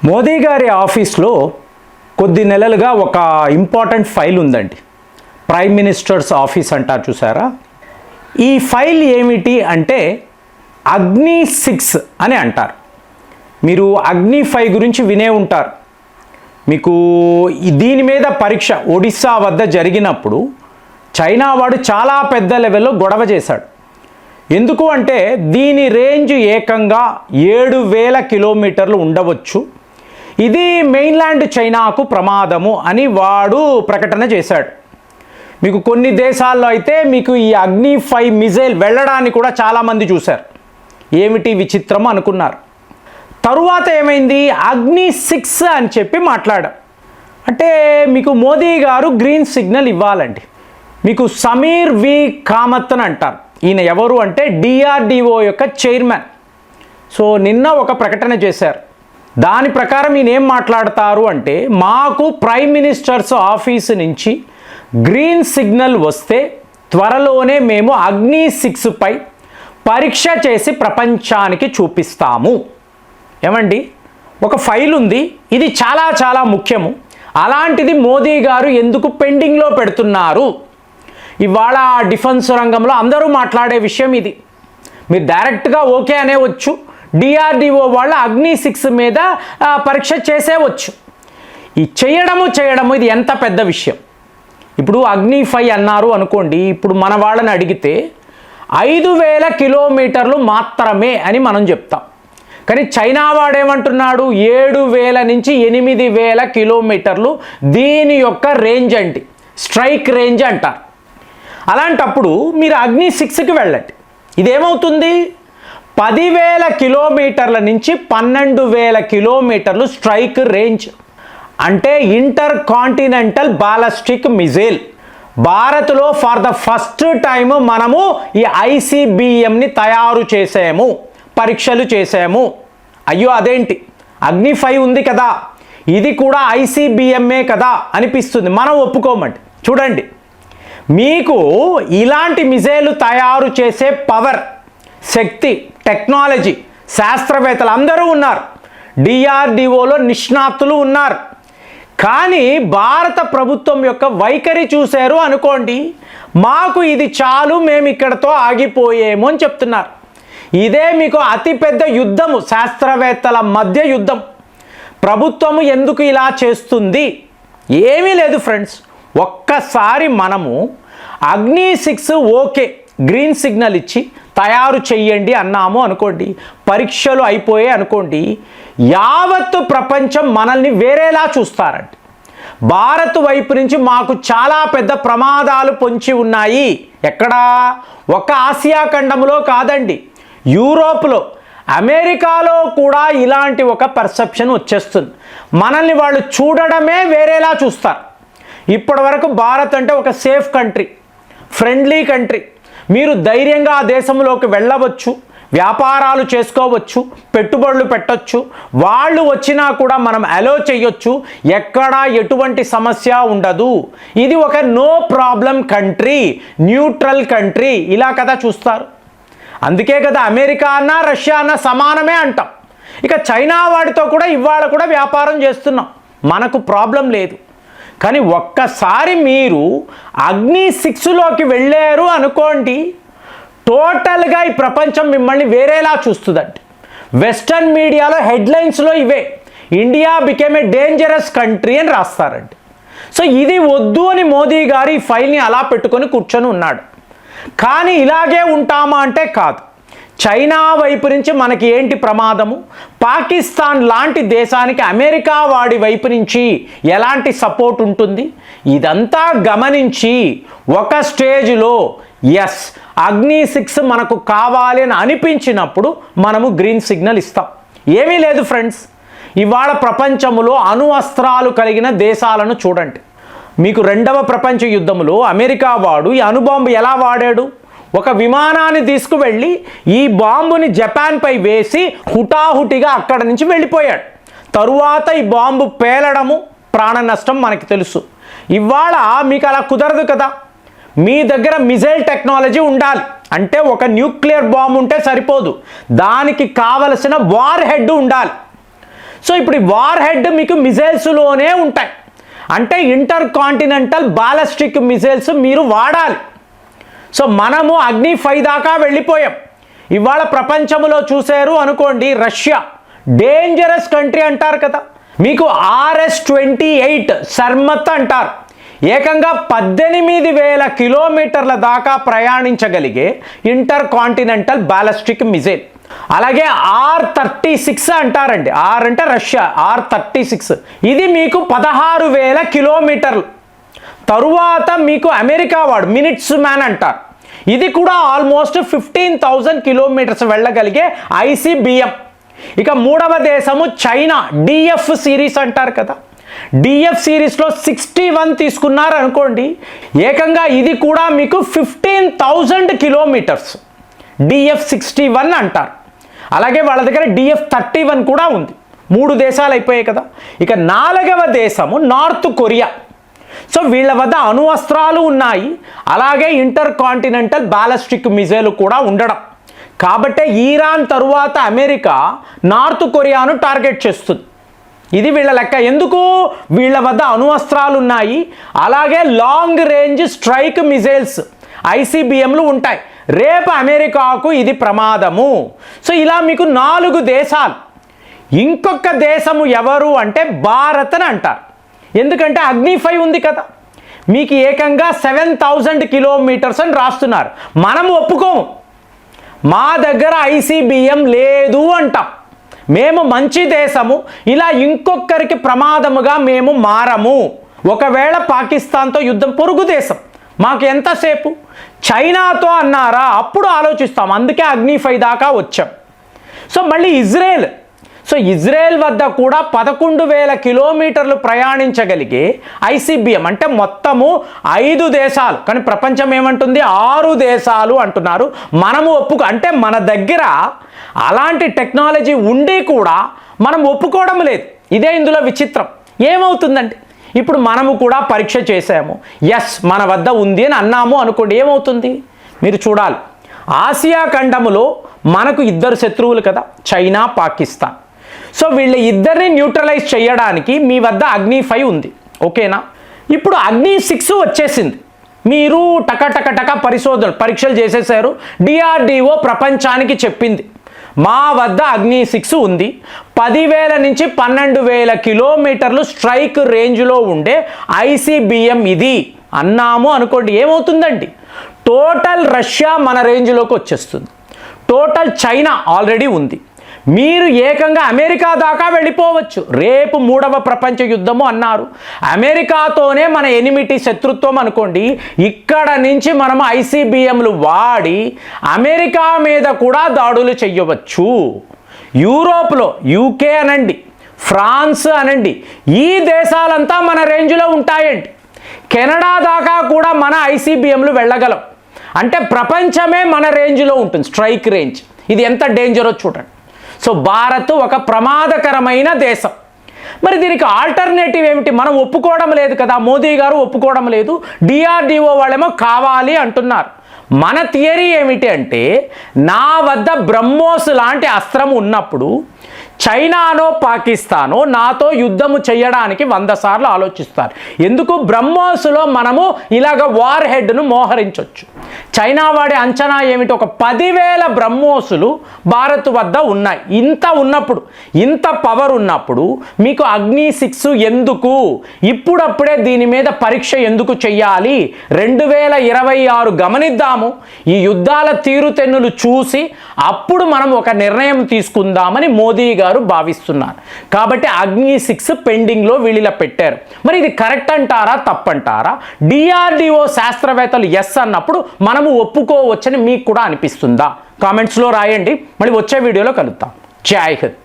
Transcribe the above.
మోదీ గారి ఆఫీస్లో కొద్ది నెలలుగా ఒక ఇంపార్టెంట్ ఫైల్ ఉందండి. ప్రైమ్ మినిస్టర్స్ ఆఫీస్ అంటారు చూసారా. ఈ ఫైల్ ఏమిటి అంటే అగ్ని-6 అని అంటారు. మీరు అగ్ని-5 గురించి వినే ఉంటారు. మీకు దీని మీద పరీక్ష ఒడిస్సా వద్ద జరిగినప్పుడు చైనా వాడు చాలా పెద్ద లెవెల్లో గొడవ చేశాడు. ఎందుకు అంటే దీని రేంజ్ ఏకంగా 7,000 కిలోమీటర్లు ఉండవచ్చు, ఇది మెయిన్లాండ్ చైనాకు ప్రమాదము అని వాడు ప్రకటన చేశాడు. మీకు కొన్ని దేశాల్లో అయితే మీకు ఈ అగ్ని-5 మిజైల్ వెళ్ళడాన్ని కూడా చాలామంది చూశారు. ఏమిటి విచిత్రం అనుకున్నారు. తరువాత ఏమైంది, అగ్ని-6 అని చెప్పి మాట్లాడాం. అంటే మీకు మోదీ గారు గ్రీన్ సిగ్నల్ ఇవ్వాలండి. మీకు సమీర్ వి కామత్ అని అంటారు. ఈయన ఎవరు అంటే DRDO యొక్క చైర్మన్. సో నిన్న ఒక ప్రకటన చేశారు. దాని ప్రకారం ఈయన ఏం మాట్లాడతారు అంటే, మాకు ప్రైమ్ మినిస్టర్స్ ఆఫీస్ నుంచి గ్రీన్ సిగ్నల్ వస్తే త్వరలోనే మేము అగ్ని-6 పై పరీక్ష చేసి ప్రపంచానికి చూపిస్తాము. ఏమండి, ఒక ఫైల్ ఉంది, ఇది చాలా చాలా ముఖ్యము. అలాంటిది మోదీ గారు ఎందుకు పెండింగ్లో పెడుతున్నారు? ఇవాళ డిఫెన్స్ రంగంలో అందరూ మాట్లాడే విషయం ఇది. మీరు డైరెక్ట్గా ఓకే అనేవచ్చు, DRDO వాళ్ళ అగ్ని-6 మీద పరీక్ష చేసేవచ్చు. ఈ చేయడము ఇది ఎంత పెద్ద విషయం. ఇప్పుడు అగ్ని-5 అన్నారు అనుకోండి, ఇప్పుడు మన వాళ్ళని అడిగితే 5,000 కిలోమీటర్లు మాత్రమే అని మనం చెప్తాం. కానీ చైనా వాడేమంటున్నాడు, 7,000 నుంచి 8,000 కిలోమీటర్లు దీని యొక్క రేంజ్ అండి, స్ట్రైక్ రేంజ్ అంటారు. అలాంటప్పుడు మీరు అగ్ని-6కి వెళ్ళండి. ఇదేమవుతుంది, 10,000 కిలోమీటర్ల నుంచి 12,000 కిలోమీటర్లు స్ట్రైక్ రేంజ్. అంటే ఇంటర్ కాంటినెంటల్ బాలిస్టిక్ మిజైల్. భారత్లో ఫర్ ద ఫస్ట్ టైం మనము ఈ ICBMని తయారు చేసాము, పరీక్షలు చేసాము. అయ్యో అదేంటి, అగ్ని-5 ఉంది కదా, ఇది కూడా ICBMే కదా అనిపిస్తుంది. మనం ఒప్పుకోమండి. చూడండి, మీకు ఇలాంటి మిజైల్ తయారు చేసే పవర్, శక్తి, టెక్నాలజీ శాస్త్రవేత్తలు అందరూ ఉన్నారు. DRDOలో నిష్ణాతులు ఉన్నారు. కానీ భారత ప్రభుత్వం యొక్క వైఖరి చూశారు అనుకోండి, మాకు ఇది చాలు, మేము ఇక్కడతో ఆగిపోయేము అని చెప్తున్నారు. ఇదే మీకు అతిపెద్ద యుద్ధము, శాస్త్రవేత్తల మధ్య యుద్ధం. ప్రభుత్వము ఎందుకు ఇలా చేస్తుంది? ఏమీ లేదు ఫ్రెండ్స్. ఒక్కసారి మనము అగ్ని-6 ఓకే గ్రీన్ సిగ్నల్ ఇచ్చి తయారు చెయ్యండి అన్నాము అనుకోండి, పరీక్షలు అయిపోయాయి అనుకోండి, యావత్తు ప్రపంచం మనల్ని వేరేలా చూస్తారండి. భారత్ వైపు నుంచి మాకు చాలా పెద్ద ప్రమాదాలు పొంచి ఉన్నాయి. ఎక్కడా? ఒక ఆసియా ఖండంలో కాదండి, యూరోప్లో, అమెరికాలో కూడా ఇలాంటి ఒక పర్సెప్షన్ వచ్చేస్తుంది. మనల్ని వాళ్ళు చూడడమే వేరేలా చూస్తారు. ఇప్పటి వరకు భారత్ అంటే ఒక సేఫ్ కంట్రీ, ఫ్రెండ్లీ కంట్రీ. మీరు ధైర్యంగా ఆ దేశంలోకి వెళ్ళవచ్చు, వ్యాపారాలు చేసుకోవచ్చు, పెట్టుబడులు పెట్టవచ్చు. వాళ్ళు వచ్చినా కూడా మనం అలో చేయొచ్చు, ఎక్కడా ఎటువంటి సమస్య ఉండదు. ఇది ఒక no problem country, neutral country, ఇలా కదా చూస్తారు. అందుకే కదా అమెరికా అన్నా రష్యా అన్నా సమానమే అంటాం. ఇక చైనా వాడితో కూడా ఇవాళ కూడా వ్యాపారం చేస్తున్నాం, మనకు ప్రాబ్లం లేదు. కానీ ఒక్కసారి మీరు అగ్ని-6లోకి వెళ్ళారు అనుకోండి, టోటల్గా ఈ ప్రపంచం మిమ్మల్ని వేరేలా చూస్తుందండి. వెస్టర్న్ మీడియాలో హెడ్లైన్స్లో ఇవే, India became a dangerous country అని రాస్తారండి. సో ఇది వద్దు అని మోదీ గారు ఈ ఫైల్ని అలా పెట్టుకొని కూర్చొని ఉన్నాడు. కానీ ఇలాగే ఉంటామా అంటే కాదు. చైనా వైపు నుంచి మనకి ఏంటి ప్రమాదము, పాకిస్తాన్ లాంటి దేశానికి అమెరికా వాడి వైపు నుంచి ఎలాంటి సపోర్ట్ ఉంటుంది, ఇదంతా గమనించి ఒక స్టేజ్లో ఎస్ అగ్ని-6 మనకు కావాలి అని అనిపించినప్పుడు మనము గ్రీన్ సిగ్నల్ ఇస్తాం. ఏమీ లేదు ఫ్రెండ్స్. ఇవాళ ప్రపంచంలో అణు అస్త్రాలు కలిగిన దేశాలను చూడండి. మీకు 2వ ప్రపంచ యుద్ధంలో అమెరికా వాడు ఈ అణుబాంబు ఎలా వాడాడు? ఒక విమానాన్ని తీసుకువెళ్ళి ఈ బాంబుని జపాన్పై వేసి హుటాహుటిగా అక్కడి నుంచి వెళ్ళిపోయాడు. తరువాత ఈ బాంబు పేలడము, ప్రాణ నష్టం మనకి తెలుసు. ఇవాళ మీకు అలా కుదరదు కదా. మీ దగ్గర మిజైల్ టెక్నాలజీ ఉండాలి. అంటే ఒక న్యూక్లియర్ బాంబు ఉంటే సరిపోదు, దానికి కావలసిన వార్ హెడ్ ఉండాలి. సో ఇప్పుడు వార్ హెడ్ మీకు మిజైల్స్లోనే ఉంటాయి. అంటే ఇంటర్ కాంటినెంటల్ బాలిస్టిక్ మిజైల్స్ మీరు వాడాలి. సో మనము అగ్ని 5 దాకా వెళ్ళిపోయాం. ఇవాళ ప్రపంచంలో చూశారు అనుకోండి, రష్యా డేంజరస్ కంట్రీ అంటారు కదా, మీకు RS-28 సర్మత్ అంటారు. ఏకంగా 18,000 కిలోమీటర్ల దాకా ప్రయాణించగలిగే ఇంటర్ కాంటినెంటల్ బాలిస్టిక్ మిజైల్. అలాగే R-36 అంటారండి. ఆర్ అంటే రష్యా, R-36 ఇది మీకు 16,000 కిలోమీటర్లు. తరువాత మీకు అమెరికా వాడు మినిట్స్ మ్యాన్ అంటారు. ఇది కూడా ఆల్మోస్ట్ 15,000 కిలోమీటర్స్ వెళ్ళగలిగే ICBM. ఇక మూడవ దేశము చైనా, DF సిరీస్ అంటారు కదా. DF సిరీస్లో 61 తీసుకున్నారు అనుకోండి, ఏకంగా ఇది కూడా మీకు 15,000 కిలోమీటర్స్ DF-61 అంటారు. అలాగే వాళ్ళ దగ్గర DF-31 కూడా ఉంది. 3 దేశాలు అయిపోయాయి కదా. ఇక 4వ దేశము నార్త్ కొరియా. సో వీళ్ళ వద్ద అణువస్త్రాలు ఉన్నాయి, అలాగే ఇంటర్ కాంటినెంటల్ బాలిస్టిక్ మిజైల్ కూడా ఉండడం. కాబట్టే ఇరాన్ తరువాత అమెరికా నార్త్ కొరియాను టార్గెట్ చేస్తుంది. ఇది వీళ్ళ లెక్క. ఎందుకు? వీళ్ళ వద్ద అణువస్త్రాలు ఉన్నాయి, అలాగే లాంగ్ రేంజ్ స్ట్రైక్ మిజైల్స్ ICBMలు ఉంటాయి. రేపు అమెరికాకు ఇది ప్రమాదము. సో ఇలా మీకు 4 దేశాలు. ఇంకొక దేశము ఎవరు అంటే భారత్ అని అంటారు. ఎందుకంటే అగ్ని 5 ఉంది కదా, మీకు ఏకంగా 7,000 కిలోమీటర్స్ అని రాస్తున్నారు. మనం ఒప్పుకోము, మా దగ్గర ICBM లేదు అంటాం. మేము మంచి దేశము, ఇలా ఇంకొకరికి ప్రమాదముగా మేము మారము. ఒకవేళ పాకిస్తాన్తో యుద్ధం, పొరుగు దేశం, మాకు ఎంతసేపు, చైనాతో అన్నారా అప్పుడు ఆలోచిస్తాం. అందుకే అగ్ని 5 దాకా వచ్చాం. సో మళ్ళీ ఇజ్రాయెల్. సో ఇజ్రాయెల్ వద్ద కూడా 11,000 కిలోమీటర్లు ప్రయాణించగలిగే ICBM. అంటే మొత్తము 5 దేశాలు, కానీ ప్రపంచం ఏమంటుంది 6 దేశాలు అంటున్నారు. మనము అంటే మన దగ్గర అలాంటి టెక్నాలజీ ఉండి కూడా మనం ఒప్పుకోవడం లేదు. ఇదే ఇందులో విచిత్రం. ఏమవుతుందండి, ఇప్పుడు మనము కూడా పరీక్ష చేసాము, ఎస్ మన వద్ద ఉంది అని అన్నాము అనుకోండి, ఏమవుతుంది మీరు చూడాలి. ఆసియా ఖండములో మనకు 2 శత్రువులు కదా, చైనా, పాకిస్తాన్. సో వీళ్ళ ఇద్దరిని న్యూట్రలైజ్ చేయడానికి మీ వద్ద అగ్ని 5 ఉంది, ఓకేనా. ఇప్పుడు అగ్ని 6 వచ్చేసింది. మీరు టక పరీక్షలు చేసేసారు. DRDO ప్రపంచానికి చెప్పింది, మా వద్ద అగ్ని 6 ఉంది. 10,000 నుంచి 12,000 కిలోమీటర్లు స్ట్రైక్ రేంజ్లో ఉండే ICBM ఇది అన్నాము అనుకోండి, ఏమవుతుందండి, టోటల్ రష్యా మన రేంజ్లోకి వచ్చేస్తుంది. టోటల్ చైనా ఆల్రెడీ ఉంది. మీరు ఏకంగా అమెరికా దాకా వెళ్ళిపోవచ్చు. రేపు 3వ ప్రపంచ యుద్ధము అన్నారు, అమెరికాతోనే మన ఎనిమిటీ శత్రుత్వం అనుకోండి. ఇక్కడ నుంచి మనం ICBMలు వాడి అమెరికా మీద కూడా దాడులు చెయ్యవచ్చు. యూరోప్లో UK అనండి, ఫ్రాన్స్ అనండి, ఈ దేశాలంతా మన రేంజ్లో ఉంటాయండి. కెనడా దాకా కూడా మన ICBMలు వెళ్ళగలం. అంటే ప్రపంచమే మన రేంజ్లో ఉంటుంది, స్ట్రైక్ రేంజ్. ఇది ఎంత డేంజరో చూడండి. సో భారత్ ఒక ప్రమాదకరమైన దేశం. మరి దీనికి ఆల్టర్నేటివ్ ఏమిటి? మనం ఒప్పుకోవడం లేదు కదా, మోదీ గారు ఒప్పుకోవడం లేదు, DRDO వాళ్ళేమో కావాలి అంటున్నారు. మన థియరీ ఏమిటి అంటే, నా వద్ద బ్రహ్మోస్ లాంటి అస్త్రం ఉన్నప్పుడు చైనానో పాకిస్తానో నాతో యుద్ధము చేయడానికి 100 సార్లు ఆలోచిస్తారు. ఎందుకు? బ్రహ్మోస్లో మనము ఇలాగ వార్ హెడ్ను మోహరించవచ్చు. చైనా వాడి అంచనా ఏమిటి? ఒక 10,000 బ్రహ్మోసులు భారత్ వద్ద ఉన్నాయి. ఇంత ఉన్నప్పుడు, ఇంత పవర్ ఉన్నప్పుడు మీకు అగ్ని 6 ఎందుకు? ఇప్పుడప్పుడే దీని మీద పరీక్ష ఎందుకు చెయ్యాలి? 2026 గమనిద్దాము. ఈ యుద్ధాల తీరుతెన్నులు చూసి అప్పుడు మనం ఒక నిర్ణయం తీసుకుందామని మోదీ గారు భావిస్తున్నారు. కాబట్టి అగ్ని 6 పెండింగ్లో వీళ్ళ పెట్టారు. మరి ఇది కరెక్ట్ అంటారా, తప్పంటారా? DRDO శాస్త్రవేత్తలు ఎస్ అన్నప్పుడు మనము ఒప్పుకోవచ్చని మీకు కూడా అనిపిస్తుందా? కామెంట్స్లో రాయండి. మళ్ళీ వచ్చే వీడియోలో కలుద్దాం. జై హింద్.